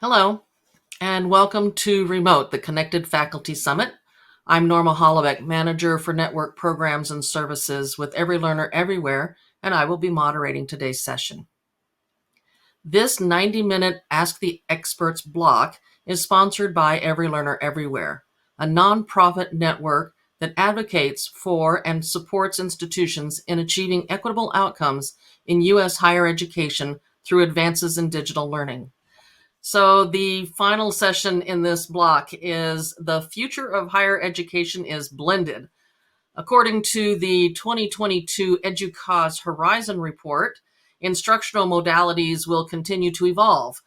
Hello, and welcome to Remote, the Connected Faculty Summit. I'm Norma Holloway, Manager for Network Programs and Services with Every Learner Everywhere, and I will be moderating today's session. This 90-minute Ask the Experts block is sponsored by Every Learner Everywhere, a nonprofit network that advocates for and supports institutions in achieving equitable outcomes in U.S. higher education through advances in digital learning. So the final session in this block is The Future of Higher Education is Blended. According to the 2022 Educause Horizon Report, instructional modalities will continue to evolve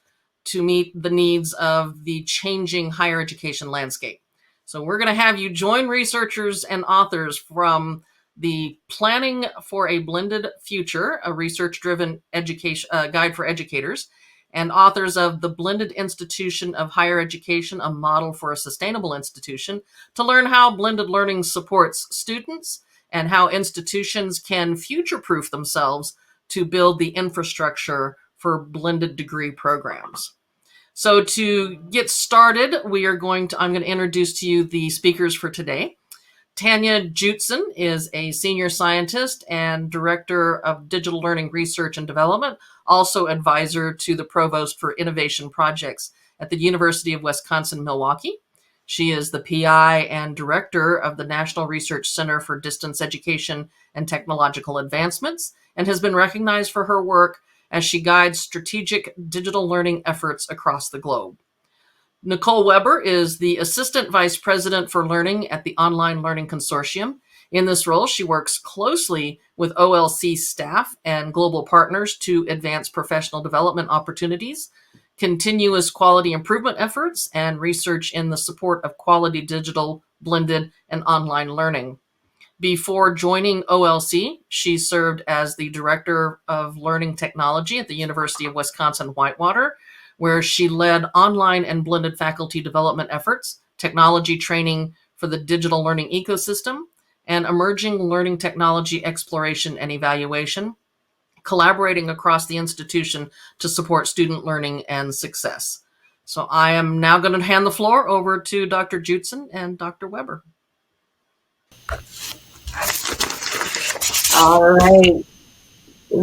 to meet the needs of the changing higher education landscape. So we're going to have you join researchers and authors from the Planning for a Blended Future, a research-driven education guide for educators, and authors of The Blended Institution of Higher Education, a Model for a Sustainable Institution, to learn how blended learning supports students and how institutions can future-proof themselves to build the infrastructure for blended degree programs. So to get started, I'm going to introduce to you the speakers for today. Tanya Joosten is a senior scientist and director of digital learning research and development, also advisor to the provost for innovation projects at the University of Wisconsin-Milwaukee. She is the PI and director of the National Research Center for Distance Education and Technological Advancements, and has been recognized for her work as she guides strategic digital learning efforts across the globe. Nicole Weber is the Assistant Vice President for Learning at the Online Learning Consortium. In this role, she works closely with OLC staff and global partners to advance professional development opportunities, continuous quality improvement efforts, and research in the support of quality digital, blended, and online learning. Before joining OLC, she served as the Director of Learning Technology at the University of Wisconsin-Whitewater, where she led online and blended faculty development efforts, technology training for the digital learning ecosystem, and emerging learning technology exploration and evaluation, collaborating across the institution to support student learning and success. So I am now going to hand the floor over to Dr. Joosten and Dr. Weber. All right.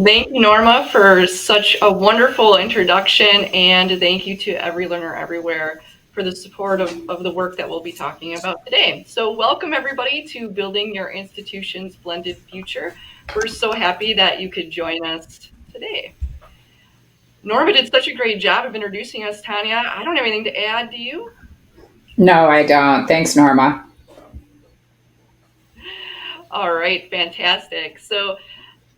Thank you, Norma, for such a wonderful introduction, and thank you to Every Learner Everywhere for the support of the work that we'll be talking about today. So welcome, everybody, to Building Your Institution's Blended Future. We're so happy that you could join us today. Norma did such a great job of introducing us, Tanya. I don't have anything to add, do you? No, I don't. Thanks, Norma. All right, fantastic. So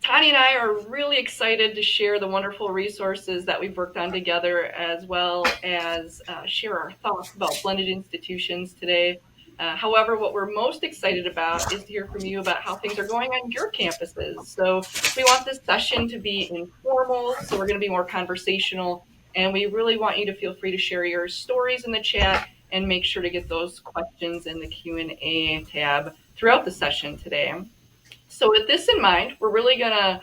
Tanya and I are really excited to share the wonderful resources that we've worked on together, as well as share our thoughts about blended institutions today. However, what we're most excited about is to hear from you about how things are going on your campuses. So we want this session to be informal, so we're going to be more conversational, and we really want you to feel free to share your stories in the chat and make sure to get those questions in the Q&A tab throughout the session today. So with this in mind, we're really going to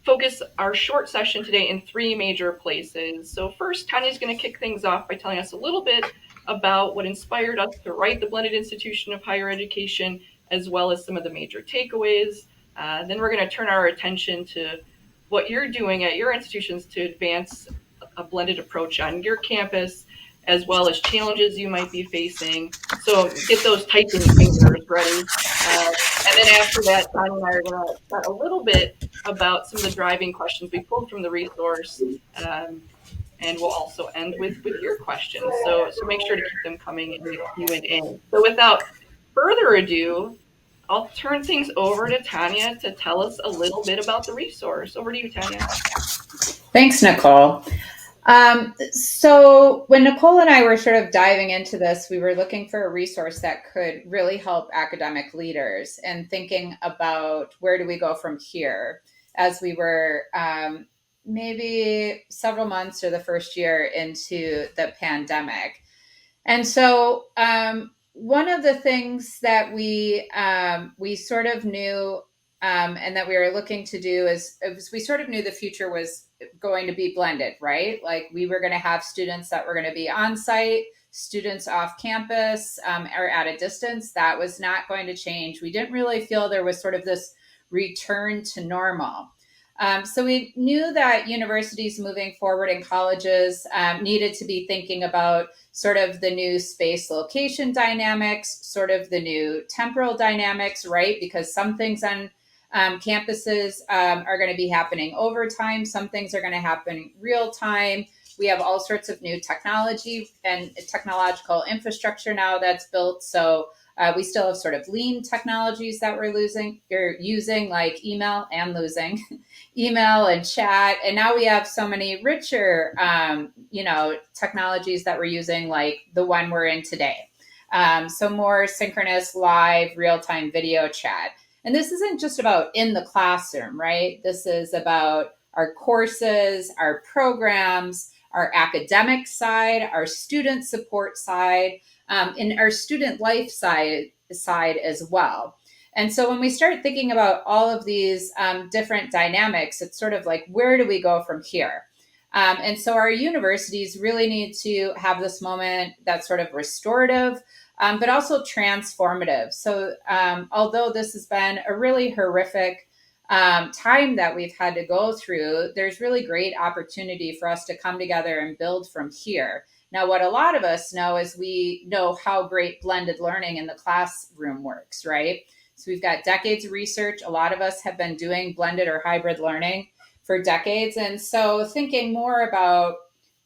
focus our short session today in three major places. So first, Tanya's going to kick things off by telling us a little bit about what inspired us to write the Blended Institution of Higher Education, as well as some of the major takeaways. Then we're going to turn our attention to what you're doing at your institutions to advance a blended approach on your campus, as well as challenges you might be facing. So get those typing fingers ready. And then after that, Tanya and I are going to chat a little bit about some of the driving questions we pulled from the resource. And we'll also end with your questions. So make sure to keep them coming in the Q&A. So without further ado, I'll turn things over to Tanya to tell us a little bit about the resource. Over to you, Tanya. Thanks, Nicole. So when Nicole and I were sort of diving into this, we were looking for a resource that could really help academic leaders and thinking about where do we go from here as we were maybe several months or the first year into the pandemic. And so one of the things that we sort of knew and that we were looking to do is we sort of knew the future was going to be blended, right? Like we were going to have students that were going to be on site, students off campus, or at a distance. That was not going to change. We didn't really feel there was sort of this return to normal. So we knew that universities moving forward and colleges needed to be thinking about sort of the new space location dynamics, sort of the new temporal dynamics, right? Because some things on campuses are going to be happening over time. Some things are going to happen real time. We have all sorts of new technology and technological infrastructure now that's built. So we still have sort of lean technologies that we're using, like email and losing email and chat. And now we have so many richer, technologies that we're using, like the one we're in today. So more synchronous, live, real-time video chat. And this isn't just about in the classroom, right? This is about our courses, our programs, our academic side, our student support side, and our student life side as well. And so when we start thinking about all of these different dynamics, it's sort of like, where do we go from here? And so our universities really need to have this moment that's sort of restorative, but also transformative. So although this has been a really horrific time that we've had to go through, there's really great opportunity for us to come together and build from here. Now, what a lot of us know is we know how great blended learning in the classroom works, right? So we've got decades of research. A lot of us have been doing blended or hybrid learning for decades. And so thinking more about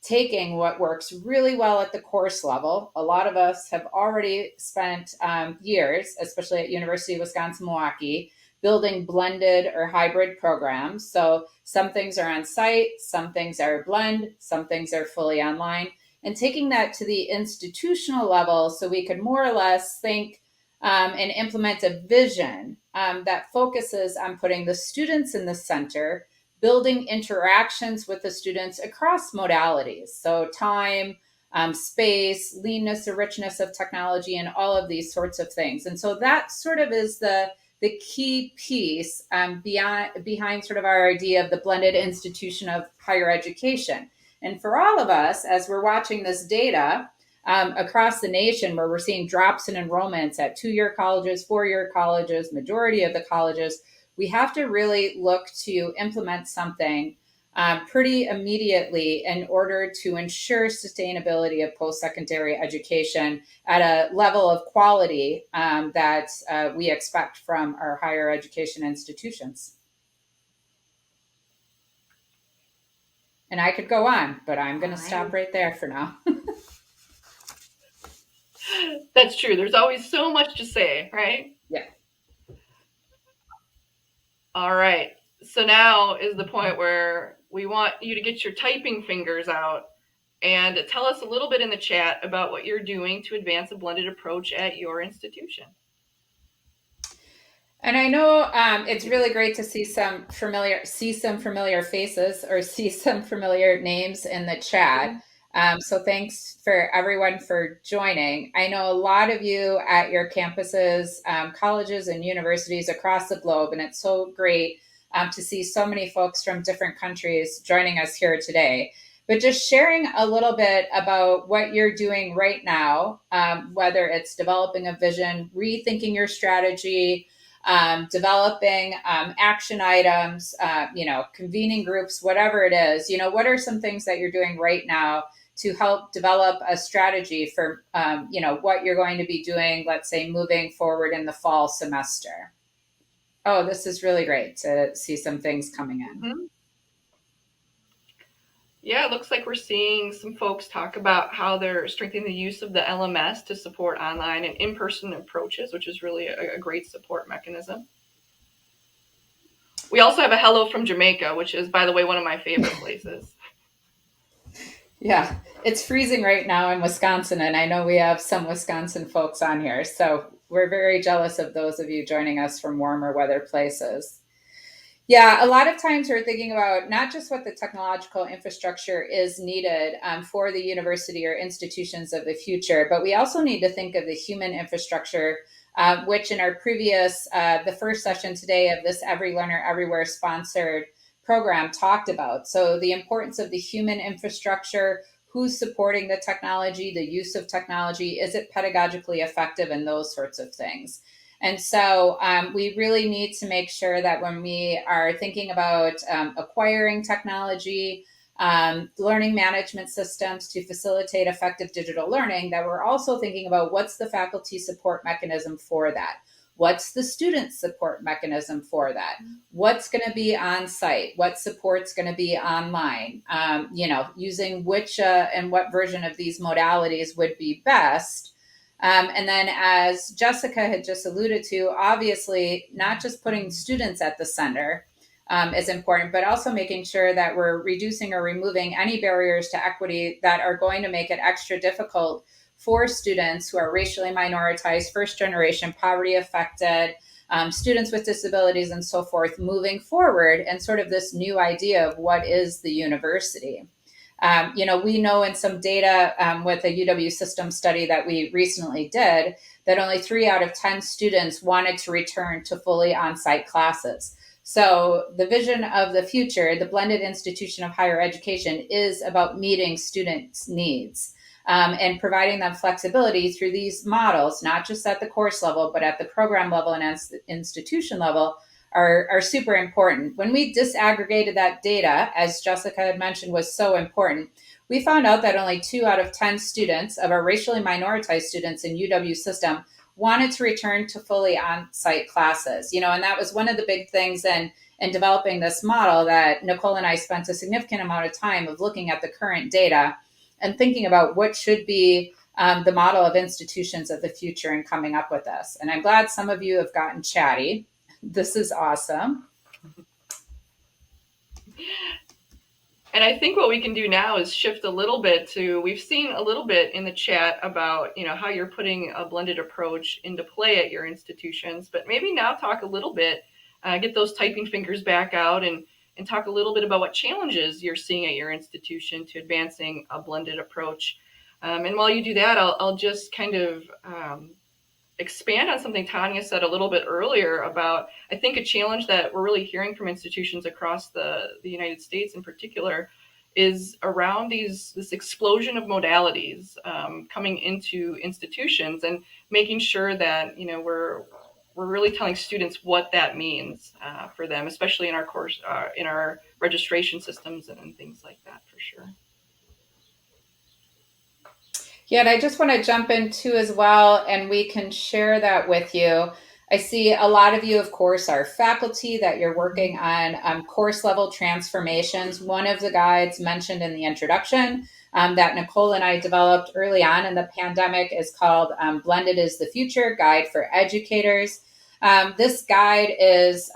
taking what works really well at the course level. A lot of us have already spent years, especially at University of Wisconsin-Milwaukee, building blended or hybrid programs. So some things are on site, some things are blend, some things are fully online. And taking that to the institutional level so we could more or less think and implement a vision that focuses on putting the students in the center, building interactions with the students across modalities. So time, space, leanness or richness of technology, and all of these sorts of things. And so that sort of is the key piece behind sort of our idea of the blended institution of higher education. And for all of us, as we're watching this data across the nation, where we're seeing drops in enrollments at 2-year colleges, 4-year colleges, majority of the colleges, we have to really look to implement something pretty immediately in order to ensure sustainability of post-secondary education at a level of quality that we expect from our higher education institutions. And I could go on, but I'm going to stop right there for now. That's true. There's always so much to say, right? Yeah. All right. So now is the point where we want you to get your typing fingers out and tell us a little bit in the chat about what you're doing to advance a blended approach at your institution. And I know it's really great to see some familiar faces or see some familiar names in the chat. So thanks for everyone for joining. I know a lot of you at your campuses, colleges and universities across the globe, and it's so great to see so many folks from different countries joining us here today. But just sharing a little bit about what you're doing right now, whether it's developing a vision, rethinking your strategy, developing action items, convening groups, whatever it is, what are some things that you're doing right now to help develop a strategy for, what you're going to be doing, let's say, moving forward in the fall semester? Oh, this is really great to see some things coming in. Mm-hmm. Yeah, it looks like we're seeing some folks talk about how they're strengthening the use of the LMS to support online and in-person approaches, which is really a great support mechanism. We also have a hello from Jamaica, which is, by the way, one of my favorite places. Yeah, it's freezing right now in Wisconsin, and I know we have some Wisconsin folks on here. So we're very jealous of those of you joining us from warmer weather places. Yeah, a lot of times we're thinking about not just what the technological infrastructure is needed for the university or institutions of the future, but we also need to think of the human infrastructure which in our previous, the first session today of this Every Learner Everywhere sponsored program talked about. So the importance of the human infrastructure, who's supporting the technology, the use of technology, is it pedagogically effective, and those sorts of things. And so we really need to make sure that when we are thinking about acquiring technology, learning management systems to facilitate effective digital learning, that we're also thinking about what's the faculty support mechanism for that? What's the student support mechanism for that? What's going to be on site? What support's going to be online? Using which and what version of these modalities would be best. And then, as Jessica had just alluded to, obviously, not just putting students at the center is important, but also making sure that we're reducing or removing any barriers to equity that are going to make it extra difficult for students who are racially minoritized, first generation, poverty affected, students with disabilities, and so forth, moving forward, and sort of this new idea of what is the university. We know in some data with a UW system study that we recently did that only 3 out of 10 students wanted to return to fully on-site classes. So the vision of the future, the blended institution of higher education, is about meeting students' needs and providing them flexibility through these models, not just at the course level, but at the program level and at the institution level, are super important. When we disaggregated that data, as Jessica had mentioned, was so important, we found out that only 2 out of 10 students of our racially minoritized students in UW system wanted to return to fully on-site classes. And that was one of the big things in developing this model that Nicole and I spent a significant amount of time of looking at the current data and thinking about what should be the model of institutions of the future and coming up with this. And I'm glad some of you have gotten chatty. This is awesome. And I think what we can do now is shift a little bit to, we've seen a little bit in the chat about, how you're putting a blended approach into play at your institutions, but maybe now talk a little bit, get those typing fingers back out and talk a little bit about what challenges you're seeing at your institution to advancing a blended approach. And while you do that, I'll just kind of expand on something Tanya said a little bit earlier about, I think, a challenge that we're really hearing from institutions across the United States in particular is around this explosion of modalities coming into institutions, and making sure that we're really telling students what that means for them, especially in our course, in our registration systems and things like that, for sure. Yeah, and I just want to jump in too as well, and we can share that with you. I see a lot of you, of course, are faculty that you're working on course level transformations. One of the guides mentioned in the introduction that Nicole and I developed early on in the pandemic is called Blended is the Future, Guide for Educators. This guide is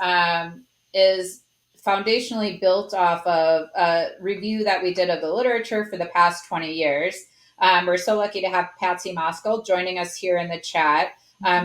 foundationally built off of a review that we did of the literature for the past 20 years. We're so lucky to have Patsy Moskal joining us here in the chat.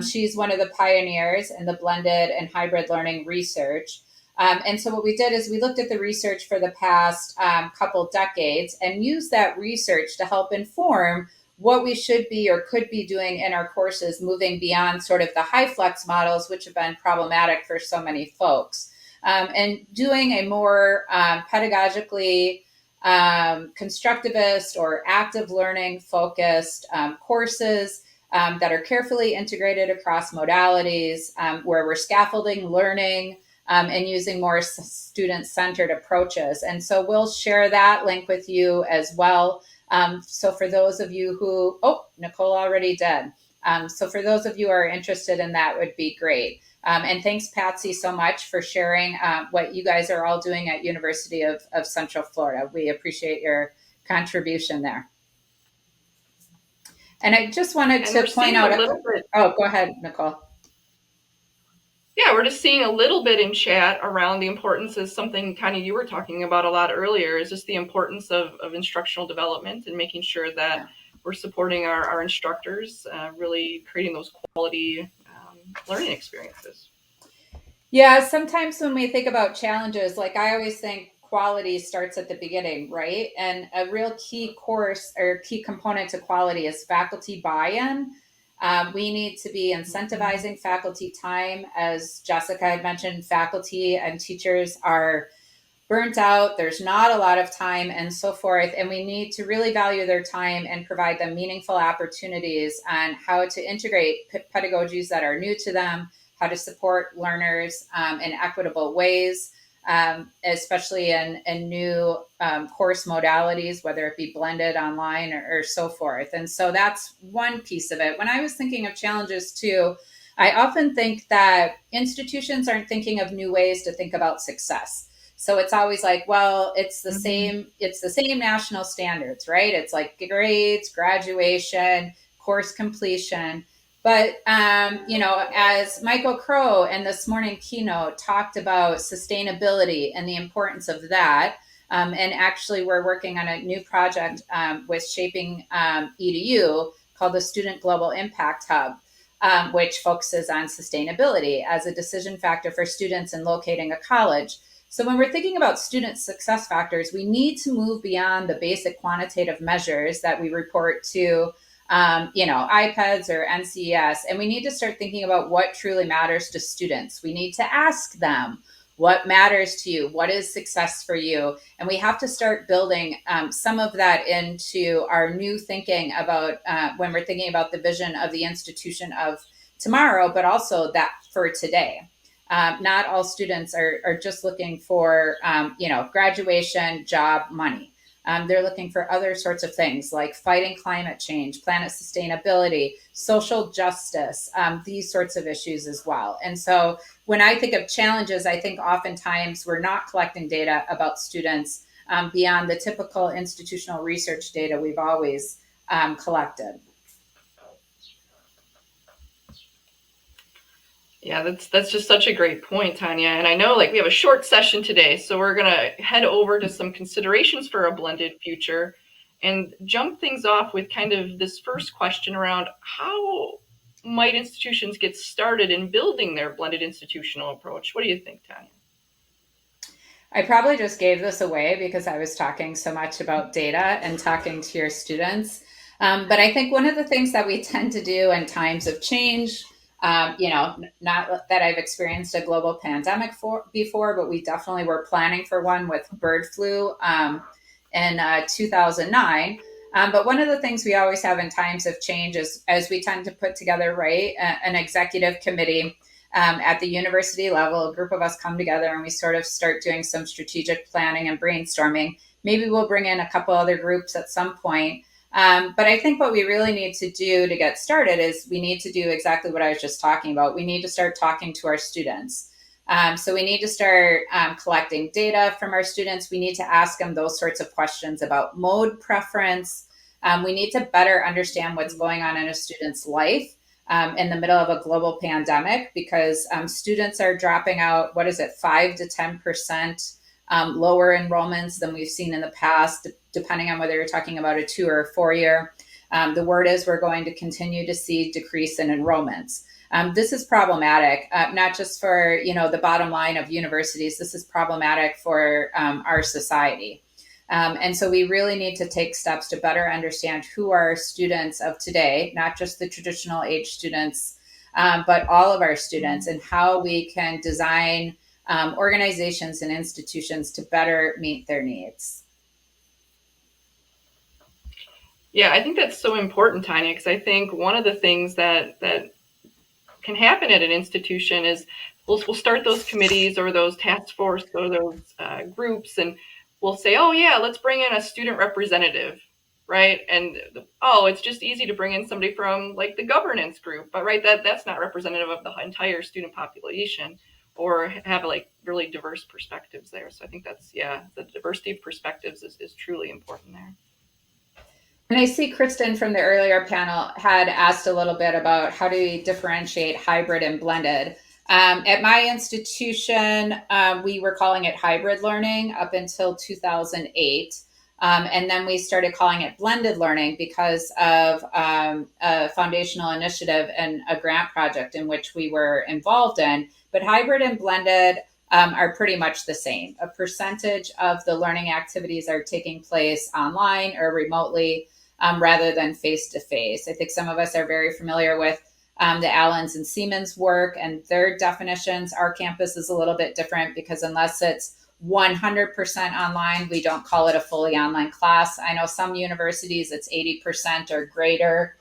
She's one of the pioneers in the blended and hybrid learning research. And so what we did is we looked at the research for the past couple decades and used that research to help inform what we should be or could be doing in our courses, moving beyond sort of the high flex models, which have been problematic for so many folks, and doing a more pedagogically constructivist or active learning focused courses that are carefully integrated across modalities, where we're scaffolding learning and using more student-centered approaches. And so we'll share that link with you as well. So for those of you who, Nicole already did. So for those of you who are interested in that, would be great. And thanks, Patsy, so much for sharing what you guys are all doing at University of Central Florida. We appreciate your contribution there. And I just wanted to point out a little bit. Oh, go ahead, Nicole. Yeah, we're just seeing a little bit in chat around the importance of something, Tanya, you were talking about a lot earlier, is just the importance of instructional development and making sure that we're supporting our instructors, really creating those quality learning experiences. Yeah, sometimes when we think about challenges, like I always think quality starts at the beginning, right? And a real key course or key component to quality is faculty buy-in. We need to be incentivizing faculty time. As Jessica had mentioned, faculty and teachers are burnt out. There's not a lot of time and so forth. And we need to really value their time and provide them meaningful opportunities on how to integrate pedagogies that are new to them, how to support learners in equitable ways, especially in new course modalities, whether it be blended online or so forth. And so that's one piece of it. When I was thinking of challenges too, I often think that institutions aren't thinking of new ways to think about success. So it's always like, well, it's the same national standards, right? It's like grades, graduation, course completion. But, as Michael Crow in this morning keynote talked about sustainability and the importance of that, and actually we're working on a new project with Shaping EDU called the Student Global Impact Hub, which focuses on sustainability as a decision factor for students in locating a college. So when we're thinking about student success factors, we need to move beyond the basic quantitative measures that we report to, iPads or NCES, and we need to start thinking about what truly matters to students. We need to ask them, what matters to you? What is success for you? And we have to start building some of that into our new thinking about when we're thinking about the vision of the institution of tomorrow, but also that for today. Not all students are just looking for, graduation, job, money. They're looking for other sorts of things like fighting climate change, planet sustainability, social justice, these sorts of issues as well. And so when I think of challenges, I think oftentimes we're not collecting data about students beyond the typical institutional research data we've always collected. Yeah, that's just such a great point, Tanya. And I know we have a short session today, so we're going to head over to some considerations for a blended future and jump things off with kind of this first question around how might institutions get started in building their blended institutional approach? What do you think, Tanya? I probably just gave this away because I was talking so much about data and talking to your students. But I think one of the things that we tend to do in times of change, not that I've experienced a global pandemic before, but we definitely were planning for one with bird flu in 2009. But one of the things we always have in times of change is, as we tend to put together, right, an executive committee at the university level, a group of us come together and we sort of start doing some strategic planning and brainstorming. Maybe we'll bring in a couple other groups at some point. But I think what we really need to do to get started is we need to do exactly what I was just talking about. We need to start talking to our students. So we need to start collecting data from our students. We need to ask them those sorts of questions about mode preference. We need to better understand what's going on in a student's life in the middle of a global pandemic, because students are dropping out, 5 to 10% lower enrollments than we've seen in the past, depending on whether you're talking about a 2 or a 4 year. The word is we're going to continue to see decrease in enrollments. This is problematic, not just for the bottom line of universities. This is problematic for our society. And so we really need to take steps to better understand who are students of today, not just the traditional age students, but all of our students, and how we can design organizations and institutions to better meet their needs. Yeah, I think that's so important, Tanya, because I think one of the things that can happen at an institution is we'll start those committees or those task force or those groups, and we'll say, oh yeah, let's bring in a student representative, right? And it's just easy to bring in somebody from the governance group, but right, that's not representative of the entire student population, or have really diverse perspectives there. So I think the diversity of perspectives is truly important there. And I see Kristen from the earlier panel had asked a little bit about how do we differentiate hybrid and blended. At my institution, we were calling it hybrid learning up until 2008. And then we started calling it blended learning because of a foundational initiative and a grant project in which we were involved in. But hybrid and blended are pretty much the same. A percentage of the learning activities are taking place online or remotely. rather than face-to-face. I think some of us are very familiar with the Allens and Siemens work and their definitions. Our campus is a little bit different because unless it's 100% online, we don't call it a fully online class. I know some universities, it's 80% or greater,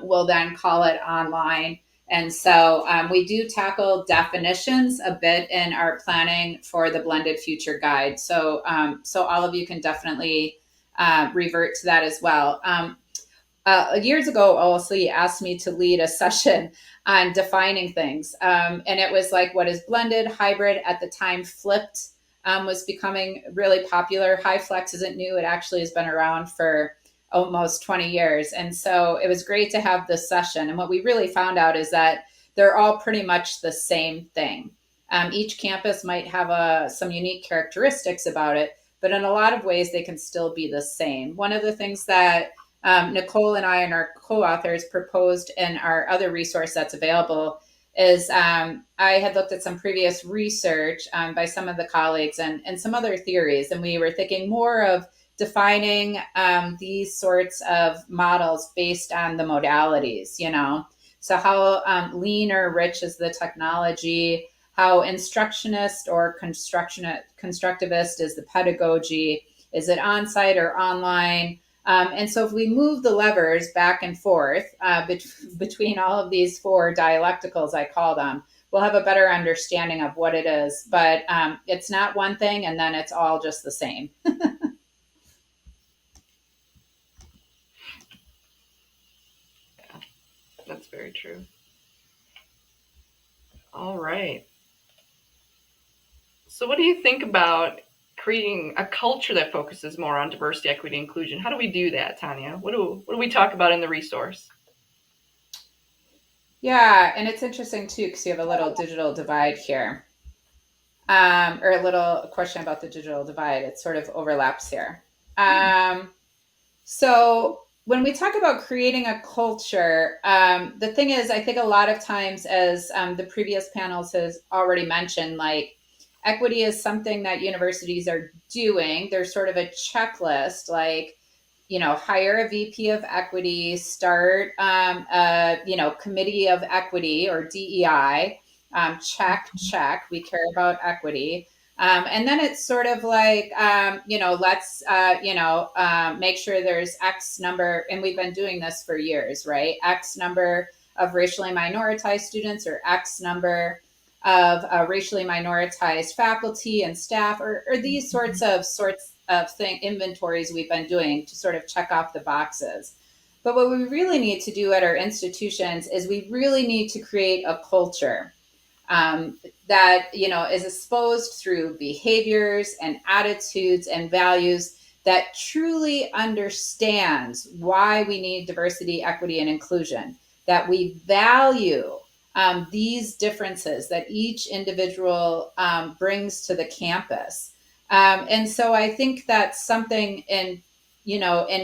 will then call it online. And so we do tackle definitions a bit in our planning for the Blended Future Guide. So all of you can definitely revert to that as well. Years ago, OLC asked me to lead a session on defining things. And it was like, what is blended, hybrid? At the time, flipped was becoming really popular. HyFlex isn't new. It actually has been around for almost 20 years. And so it was great to have this session. And what we really found out is that they're all pretty much the same thing. Each campus might have some unique characteristics about it, but in a lot of ways, they can still be the same. One of the things that Nicole and I and our co-authors proposed in our other resource that's available is I had looked at some previous research by some of the colleagues and some other theories, and we were thinking more of defining these sorts of models based on the modalities, So how lean or rich is the technology, how instructionist or constructivist is the pedagogy, is it on-site or online? And so if we move the levers back and forth between all of these four dialecticals, I call them, we'll have a better understanding of what it is. But it's not one thing, and then it's all just the same. Yeah, that's very true. All right. So what do you think about creating a culture that focuses more on diversity, equity, inclusion? How do we do that, Tanya? What do we talk about in the resource? Yeah, and it's interesting too because you have a little digital divide here, or a little question about the digital divide. It sort of overlaps here. So when we talk about creating a culture, the thing is, I think a lot of times, as the previous panels has already mentioned, like equity is something that universities are doing. There's sort of a checklist, like, hire a VP of equity, start, committee of equity or DEI, check, we care about equity. And then it's sort of like, let's, make sure there's X number, and we've been doing this for years, right? X number of racially minoritized students or X number of racially minoritized faculty and staff, or these sorts of inventories we've been doing to sort of check off the boxes. But what we really need to do at our institutions is we really need to create a culture that is exposed through behaviors and attitudes and values that truly understands why we need diversity, equity, and inclusion, that we value these differences that each individual brings to the campus. And so I think that's something in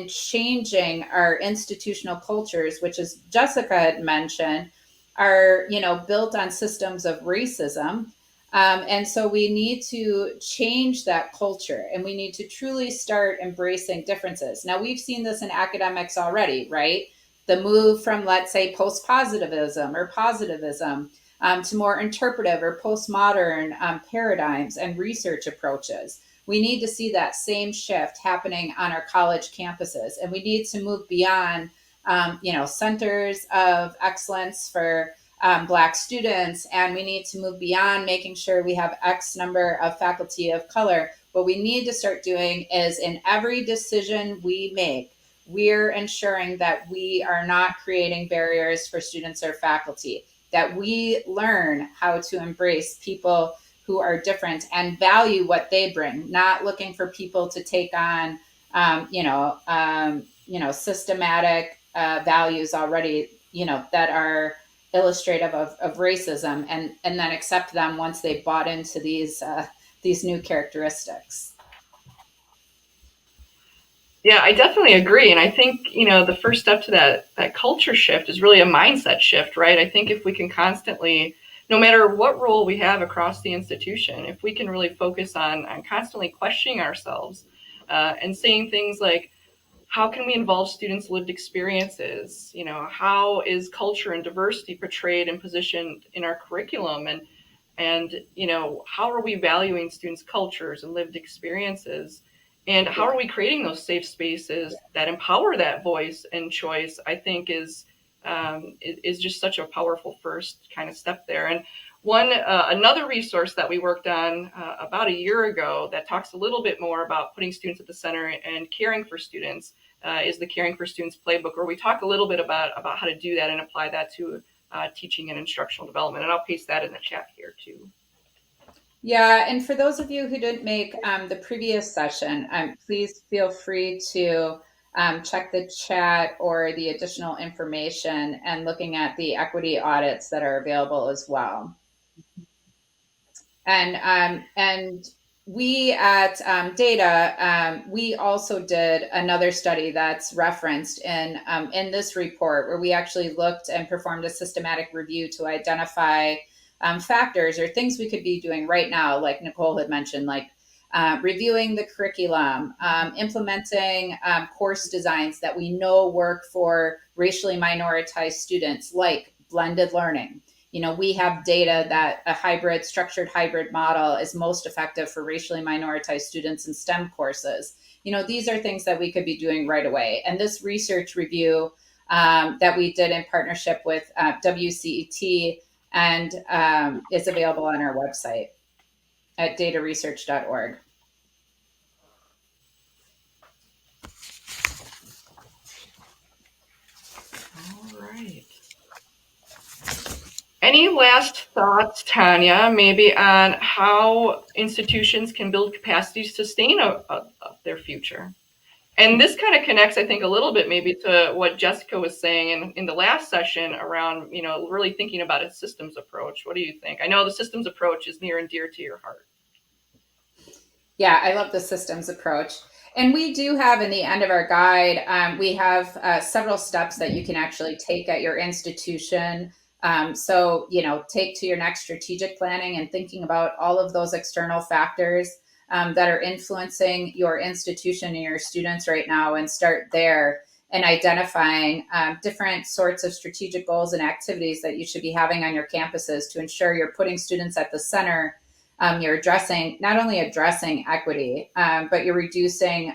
changing our institutional cultures, which, as Jessica had mentioned, are, built on systems of racism. And so we need to change that culture, and we need to truly start embracing differences. Now, we've seen this in academics already, right? The move from, let's say, post-positivism or positivism to more interpretive or postmodern paradigms and research approaches. We need to see that same shift happening on our college campuses, and we need to move beyond centers of excellence for Black students, and we need to move beyond making sure we have X number of faculty of color. What we need to start doing is, in every decision we make, we're ensuring that we are not creating barriers for students or faculty, that we learn how to embrace people who are different and value what they bring, not looking for people to take on, systematic values already, that are illustrative of racism, and then accept them once they bought into these new characteristics. Yeah, I definitely agree. And I think, the first step to that culture shift is really a mindset shift, right? I think if we can constantly, no matter what role we have across the institution, if we can really focus on constantly questioning ourselves and saying things like, how can we involve students' lived experiences? How is culture and diversity portrayed and positioned in our curriculum? And how are we valuing students' cultures and lived experiences? And how are we creating those safe spaces that empower that voice and choice? I think is just such a powerful first kind of step there. And another resource that we worked on about a year ago that talks a little bit more about putting students at the center and caring for students is the Caring for Students Playbook, where we talk a little bit about how to do that and apply that to teaching and instructional development. And I'll paste that in the chat here too. Yeah, and for those of you who didn't make the previous session, please feel free to check the chat or the additional information and looking at the equity audits that are available as well. And we at Data, we also did another study that's referenced in this report, where we actually looked and performed a systematic review to identify factors or things we could be doing right now, like Nicole had mentioned, like reviewing the curriculum, implementing course designs that we know work for racially minoritized students, like blended learning. We have data that a structured hybrid model is most effective for racially minoritized students in STEM courses. These are things that we could be doing right away. And this research review that we did in partnership with WCET and is available on our website at dataresearch.org. All right. Any last thoughts, Tanya, maybe on how institutions can build capacity to sustain their future? And this kind of connects, I think, a little bit maybe to what Jessica was saying in the last session around, really thinking about a systems approach. What do you think? I know the systems approach is near and dear to your heart. Yeah, I love the systems approach. And we do have in the end of our guide, we have several steps that you can actually take at your institution. So, take to your next strategic planning and thinking about all of those external factors that are influencing your institution and your students right now, and start there and identifying different sorts of strategic goals and activities that you should be having on your campuses to ensure you're putting students at the center. You're not only addressing equity, but you're reducing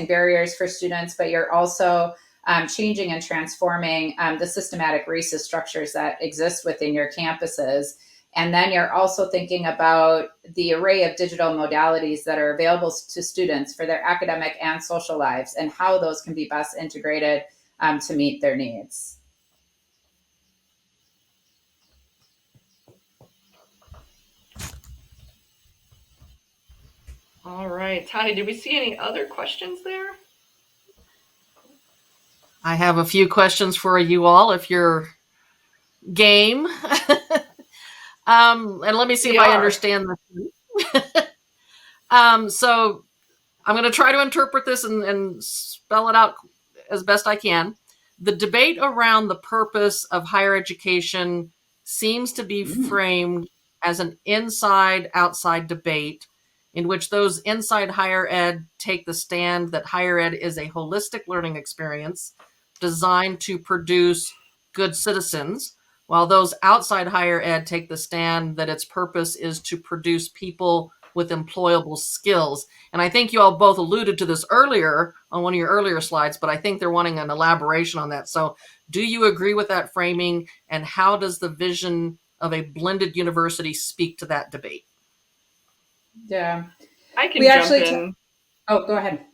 barriers for students, but you're also changing and transforming the systematic racist structures that exist within your campuses. And then you're also thinking about the array of digital modalities that are available to students for their academic and social lives, and how those can be best integrated to meet their needs. All right, Tanya, did we see any other questions there? I have a few questions for you all if you're game. And let me see if I understand this. So I'm going to try to interpret this and spell it out as best I can. The debate around the purpose of higher education seems to be framed as an inside-outside debate, in which those inside higher ed take the stand that higher ed is a holistic learning experience designed to produce good citizens, while those outside higher ed take the stand that its purpose is to produce people with employable skills. And I think you all both alluded to this earlier on one of your earlier slides, but I think they're wanting an elaboration on that. So do you agree with that framing? And how does the vision of a blended university speak to that debate? Yeah. I can jump in. Oh, go ahead.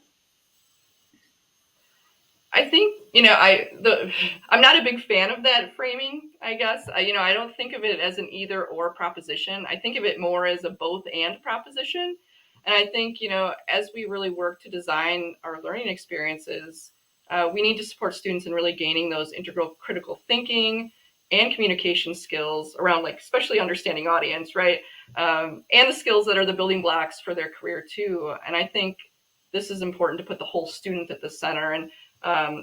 I think, I'm not a big fan of that framing, I guess. I don't think of it as an either or proposition. I think of it more as a both and proposition. And I think, as we really work to design our learning experiences, we need to support students in really gaining those integral critical thinking and communication skills around, especially understanding audience, right? And the skills that are the building blocks for their career too. And I think this is important to put the whole student at the center. And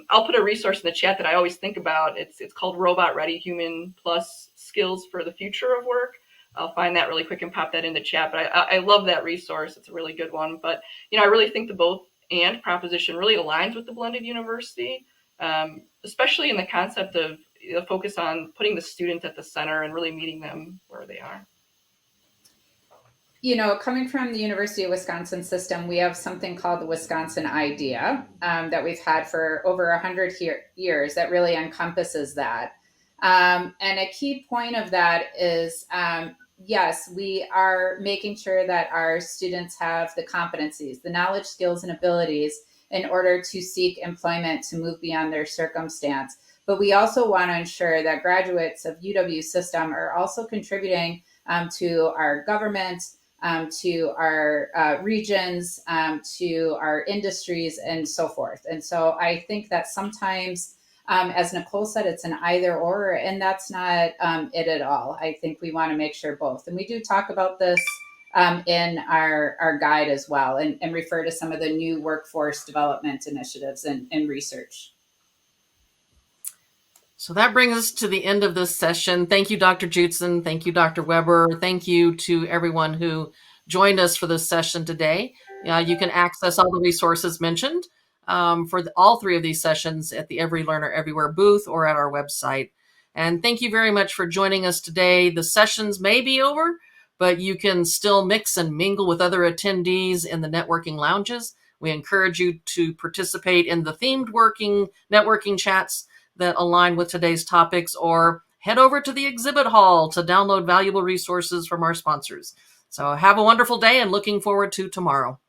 I'll put a resource in the chat that I always think about. It's called Robot Ready Human Plus Skills for the Future of Work. I'll find that really quick and pop that in the chat. But I love that resource. It's a really good one. But, I really think the both and proposition really aligns with the blended university, especially in the concept of the focus on putting the student at the center and really meeting them where they are. Coming from the University of Wisconsin system, we have something called the Wisconsin Idea that we've had for over 100 years that really encompasses that. And a key point of that is, yes, we are making sure that our students have the competencies, the knowledge, skills, and abilities in order to seek employment, to move beyond their circumstance. But we also want to ensure that graduates of UW system are also contributing to our government, to our regions, to our industries, and so forth. And so I think that sometimes, as Nicole said, it's an either or, and that's not it at all. I think we want to make sure both. And we do talk about this in our guide as well, and refer to some of the new workforce development initiatives and research. So that brings us to the end of this session. Thank you, Dr. Joosten. Thank you, Dr. Weber. Thank you to everyone who joined us for this session today. You can access all the resources mentioned for all three of these sessions at the Every Learner Everywhere booth or at our website. And thank you very much for joining us today. The sessions may be over, but you can still mix and mingle with other attendees in the networking lounges. We encourage you to participate in the themed networking chats that align with today's topics, or head over to the exhibit hall to download valuable resources from our sponsors. So have a wonderful day and looking forward to tomorrow.